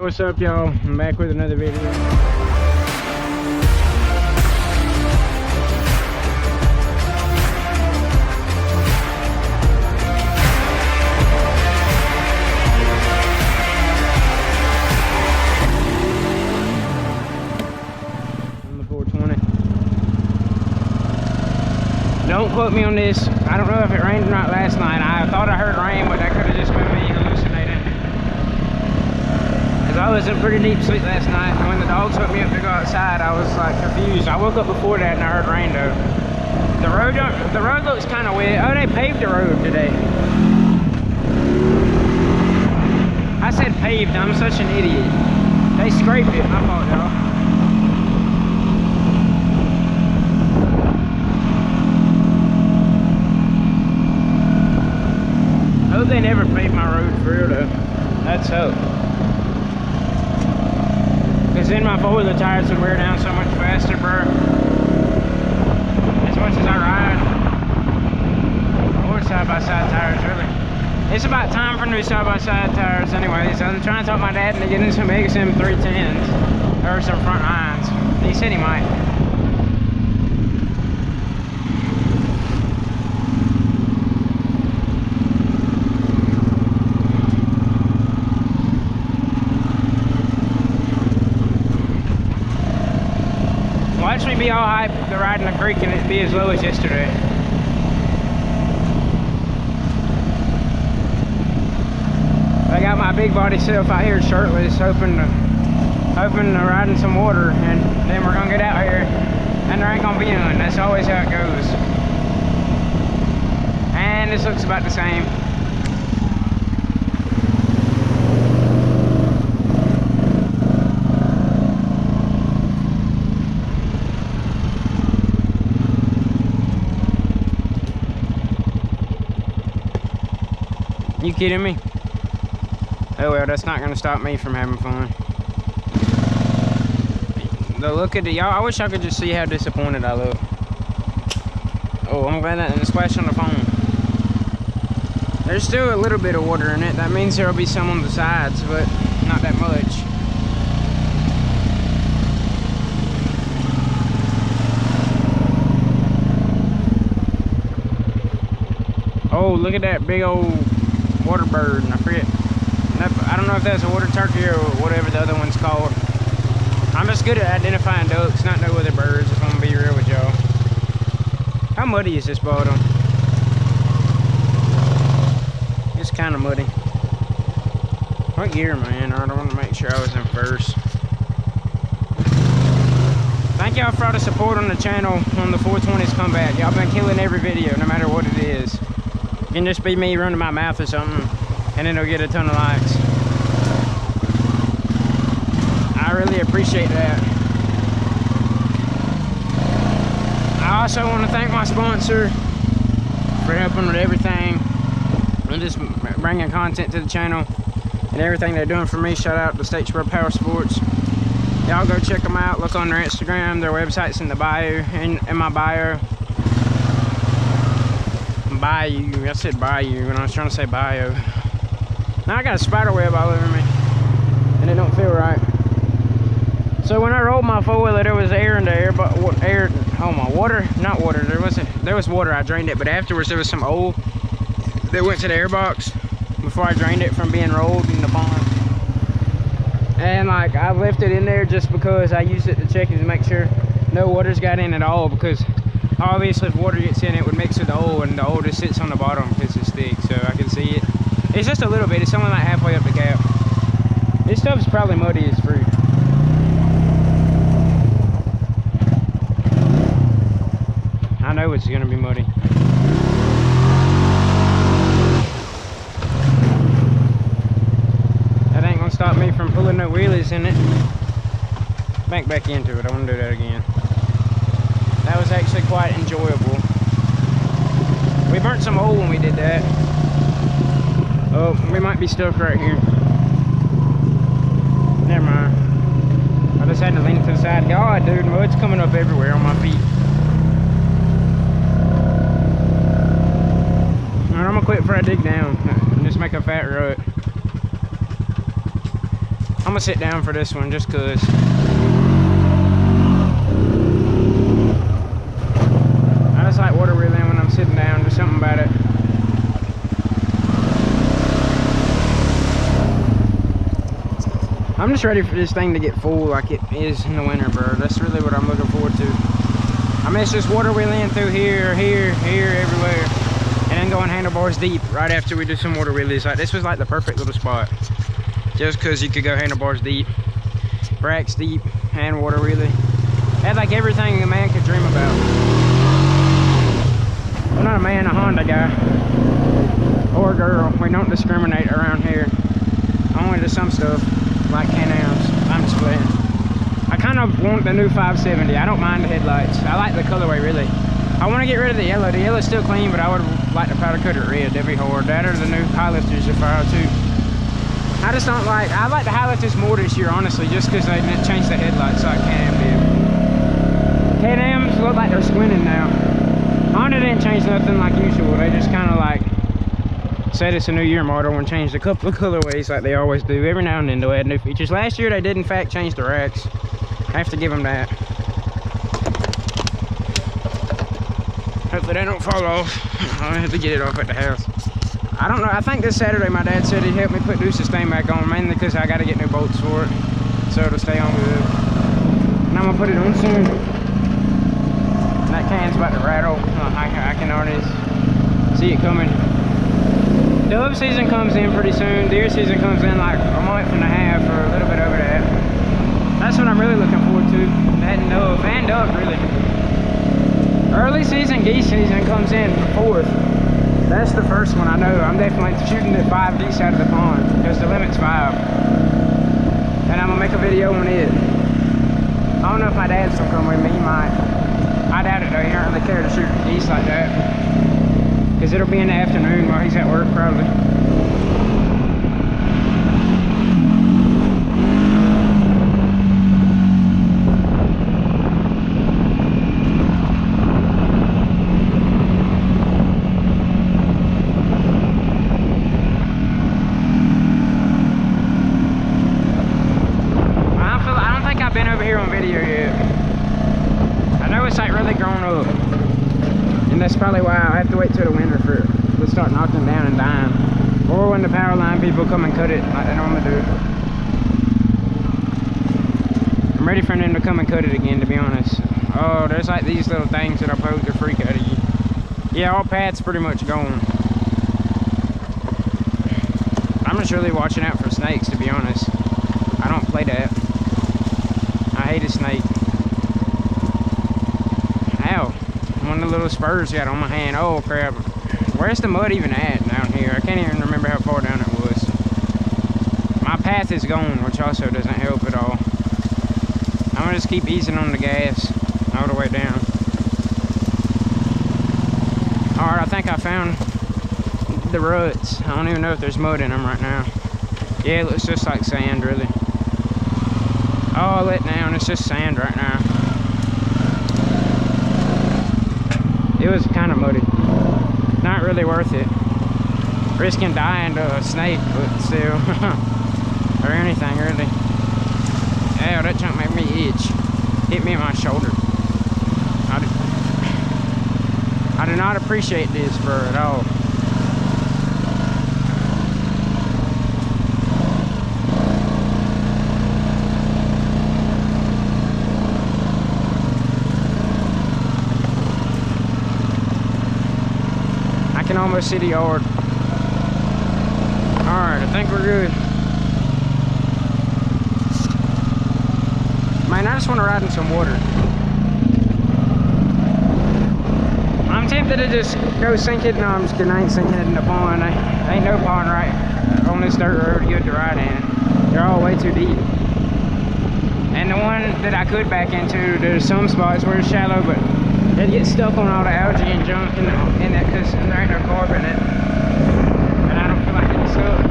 What's up, y'all? I'm back with another video. On the 420. Don't quote me on this. I don't know if it rained or not last night. I thought I heard rain, but that could have just been me hallucinating. I was in pretty deep sleep last night, and when the dogs woke me up to go outside, I was like confused. I woke up before that and I heard rain though. The road looks kind of wet. Oh, they paved the road today. I said paved. I'm such an idiot. They scraped it. My fault, y'all. I hope they never paved my road for real though. That's hope. Because then my four-wheeler tires would wear down so much faster, bro. As much as I ride. Or side-by-side tires, really. It's about time for new side-by-side tires anyways. I'm trying to talk my dad into getting some XM 310s. Or some front lines. He said he might. Watch me be all hyped to ride in the creek and it be as low as yesterday. I got my big body self out here shirtless, hoping to ride in some water, and then we're gonna get out here and there ain't gonna be none. That's always how it goes. And this looks about the same. You kidding me? Oh well, that's not gonna stop me from having fun. The look at it, y'all. I wish I could just see how disappointed I look. Oh, I'm glad that didn't splash on the phone. There's still a little bit of water in it. That means there'll be some on the sides, but not that much. Oh, look at that big old water bird, and I forget. I don't know if that's a water turkey or whatever the other one's called. I'm just good at identifying ducks, not no other birds, if I'm gonna be real with y'all. How muddy is this bottom? It's kind of muddy. What gear, man? I want to make sure I was in first. Thank y'all for all the support on the channel on the 420s comeback. Y'all been killing every video, no matter what it is. It can just be me running my mouth or something, and it'll get a ton of likes. I really appreciate that. I also want to thank my sponsor for helping with everything and just bringing content to the channel and everything they're doing for me. Shout out to Statesboro Power Sports. Y'all go check them out. Look on their Instagram. Their website's in the bio, in my bio. Bayou. I said bayou when I was trying to say bio. Now I got a spider web all over me and it don't feel right. So when I rolled my four-wheeler, there was air in the air, but air, oh my, water, not water, there was water. I drained it, but afterwards there was some oil that went to the air box before I drained it from being rolled in the pond. And like I left it in there just because I used it to check it to make sure no water's got in at all, because obviously if water gets in, it would mix with the oil, and the oil just sits on the bottom because it's thick, so I can see it. It's just a little bit. It's only like halfway up the cap. This stuff's probably muddy as fruit. I know it's gonna be muddy. That ain't gonna stop me from pulling no wheelies in it. Back into it. I want to do that again. That was actually quite enjoyable. We burnt some oil when we did that. Oh, we might be stuck right here. Never mind. I just had to lean to the side. God, dude, mud's coming up everywhere on my feet. Alright, I'm gonna quit before I dig down and just make a fat rut. I'm gonna sit down for this one just cause. I just like water wheeling when I'm sitting down, there's something about it. I'm just ready for this thing to get full like it is in the winter, bro. That's really what I'm looking forward to. I miss just water wheeling through here, everywhere. And then going handlebars deep right after we do some water wheelies. Like this was like the perfect little spot. Just cause you could go handlebars deep, racks deep, and water wheelie. Had like everything a man could dream about. I'm not a man, a Honda guy. Or a girl. We don't discriminate around here. Only to some stuff. Like Can-Ams. I'm just playing. I kind of want the new 570. I don't mind the headlights. I like the colorway really. I want to get rid of the yellow. The yellow's still clean, but I would like to powder coat it red. That'd be hard. That or the new Highlifters if I were to. I just don't like. I like the Highlifters more this year, honestly, just because they didn't change the headlights like Can-Am did. Can-Ams look like they're squinting now. Honda didn't change nothing like usual. They just kind of like said it's a new year model and changed a couple of colorways like they always do. Every now and then they'll add new features. Last year they did in fact change the racks. I have to give them that. Hopefully they don't fall off. I'll have to get it off at the house. I don't know. I think this Saturday my dad said he'd help me put Deuce's thing back on, mainly because I got to get new bolts for it. So it'll stay on good. And I'm going to put it on soon. That can's about to rattle. I can already see it coming. Dove season comes in pretty soon. Deer season comes in like a month and a half or a little bit over that. That's what I'm really looking forward to. That and dove, really. Early season geese season comes in 4th. That's the first one I know. I'm definitely shooting at 5 geese out of the pond because the limit's 5. And I'm gonna make a video on it. I don't know if my dad's gonna come with me. He might. I doubt it though. He don't really care to shoot geese like that. Because it'll be in the afternoon while he's at work, probably. I don't think I've been over here on video yet. I know it's like really grown up. And that's probably why I'll have to wait till the winter for it to start knocking down and dying. Or when the power line people come and cut it like they normally do. I'm ready for them to come and cut it again, to be honest. Oh, there's like these little things that I pose the freak out of you. Yeah, all path's pretty much gone. I'm just really watching out for snakes, to be honest. I don't play that. I hate a snake. Ow. One of the little spurs got on my hand. Oh crap. Where's the mud even at down here? I can't even remember how far down it was. My path is gone, which also doesn't help at all. I'm gonna just keep easing on the gas all the way down. Alright, I think I found the ruts. I don't even know if there's mud in them right now. Yeah, it looks just like sand, really. Oh, I let down. It's just sand right now. It was kind of muddy. Not really worth it. Risking dying to a snake, but still. Or anything, really. Ow, that junk made me itch. Hit me in my shoulder. I do not appreciate this fur at all. I can almost see the yard. Alright, I think we're good. Man, I just want to ride in some water. I'm tempted to just go sink it. No, I'm just kidding. I ain't sinking it in the pond. Ain't no pond right on this dirt road good to ride in. They're all way too deep. And the one that I could back into, there's some spots where it's shallow, but it gets stuck on all the algae and junk in it because there ain't no carb in it. And I don't feel like getting stuck.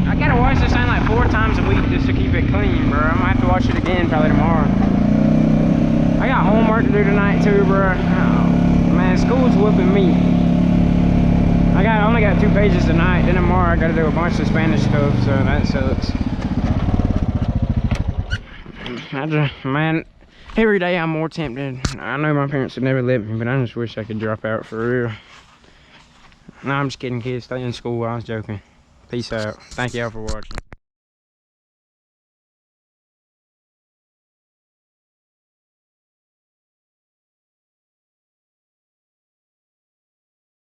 I gotta wash this thing like 4 times a week just to keep it clean, bro. I'm gonna have to wash it again probably tomorrow. I got home do tonight too, bro. Oh, man, school's whooping me. I only got 2 pages tonight. Then tomorrow I gotta do a bunch of Spanish stuff, so that sucks. Man, every day I'm more tempted. I know my parents would never let me, but I just wish I could drop out for real. No, I'm just kidding, kids. Stay in school. I was joking. Peace out. Thank y'all for watching.